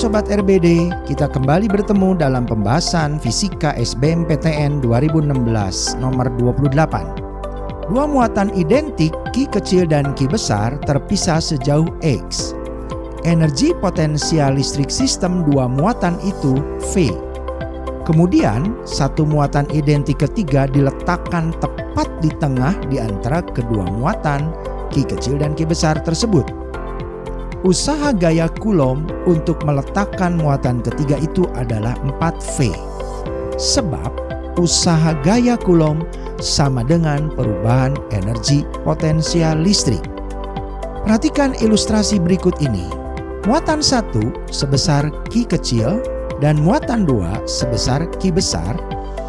Sobat RBD, kita kembali bertemu dalam pembahasan Fisika SBMPTN 2016 nomor 28. Dua muatan identik Q kecil dan Q besar terpisah sejauh X. Energi potensial listrik sistem dua muatan itu V. Kemudian, satu muatan identik ketiga diletakkan tepat di tengah di antara kedua muatan Q kecil dan Q besar tersebut. Usaha gaya Coulomb untuk meletakkan muatan ketiga itu adalah 4V. Sebab usaha gaya Coulomb sama dengan perubahan energi potensial listrik. Perhatikan ilustrasi berikut ini. Muatan 1 sebesar Q kecil dan muatan 2 sebesar Q besar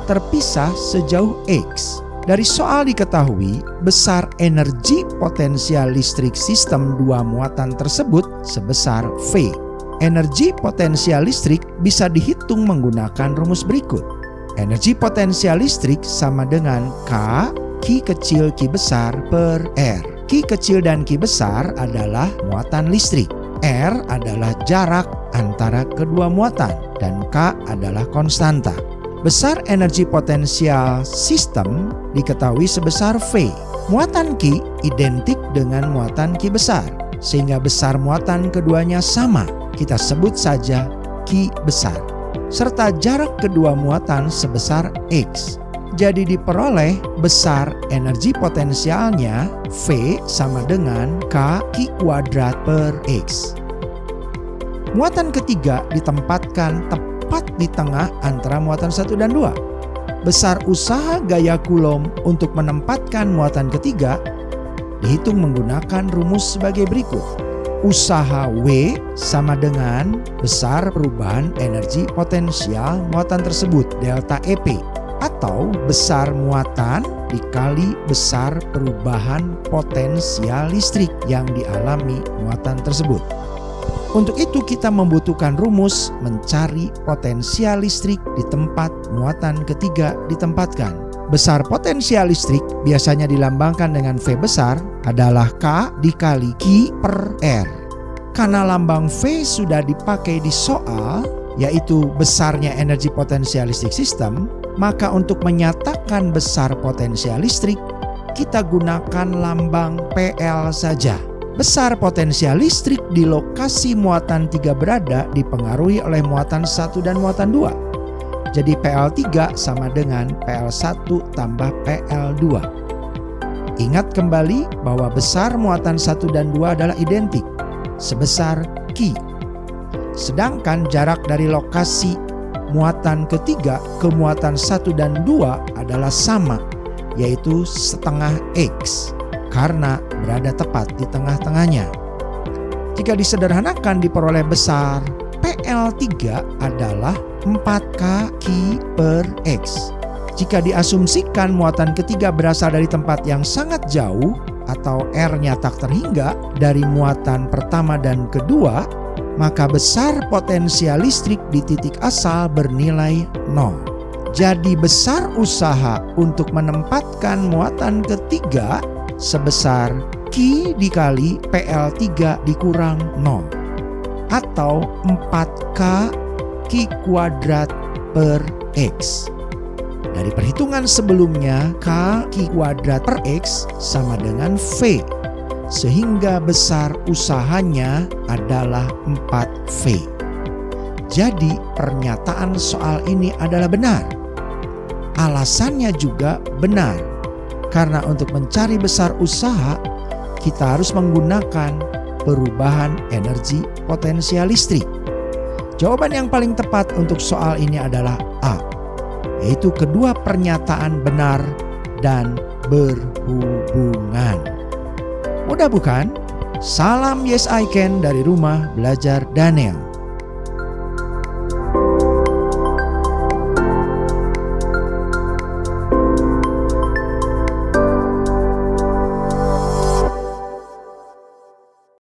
terpisah sejauh X. Dari soal diketahui besar energi potensial listrik sistem dua muatan tersebut sebesar V. Energi potensial listrik bisa dihitung menggunakan rumus berikut. Energi potensial listrik sama dengan K Q kecil Q besar per R. Q kecil dan Q besar adalah muatan listrik. R adalah jarak antara kedua muatan dan K adalah konstanta. Besar energi potensial sistem diketahui sebesar V. Muatan Q identik dengan muatan Q besar, sehingga besar muatan keduanya sama. Kita sebut saja Q besar. Serta jarak kedua muatan sebesar X. Jadi diperoleh besar energi potensialnya V sama dengan K Q kuadrat per X. Muatan ketiga ditempatkan tepat di tengah antara muatan 1 dan 2. Besar usaha gaya Coulomb untuk menempatkan muatan ketiga dihitung menggunakan rumus sebagai berikut. Usaha W sama dengan besar perubahan energi potensial muatan tersebut, delta EP, atau besar muatan dikali besar perubahan potensial listrik yang dialami muatan tersebut. Untuk itu kita membutuhkan rumus mencari potensial listrik di tempat muatan ketiga ditempatkan. Besar potensial listrik biasanya dilambangkan dengan V besar adalah K dikali Q per R. Karena lambang V sudah dipakai di soal, yaitu besarnya energi potensial listrik sistem, maka untuk menyatakan besar potensial listrik, kita gunakan lambang PL saja. Besar potensial listrik di lokasi muatan 3 berada dipengaruhi oleh muatan 1 dan muatan 2. Jadi PL3 sama dengan PL1 tambah PL2. Ingat kembali bahwa besar muatan 1 dan 2 adalah identik, sebesar Q. Sedangkan jarak dari lokasi muatan ketiga ke muatan 1 dan 2 adalah sama, yaitu setengah X. Karena berada tepat di tengah-tengahnya. Jika disederhanakan diperoleh besar PL3 adalah 4K Q per X. Jika diasumsikan muatan ketiga berasal dari tempat yang sangat jauh atau R-nya tak terhingga dari muatan pertama dan kedua, maka besar potensial listrik di titik asal bernilai 0. Jadi besar usaha untuk menempatkan muatan ketiga sebesar Q dikali PL3 dikurang 0 atau 4K Q kuadrat per X. Dari perhitungan sebelumnya K Q kuadrat per X sama dengan V, sehingga besar usahanya adalah 4V. Jadi pernyataan soal ini adalah benar. Alasannya juga benar. Karena untuk mencari besar usaha, kita harus menggunakan perubahan energi potensial listrik. Jawaban yang paling tepat untuk soal ini adalah A, yaitu kedua pernyataan benar dan berhubungan. Mudah bukan? Salam Yes I Can dari Rumah Belajar Daniel.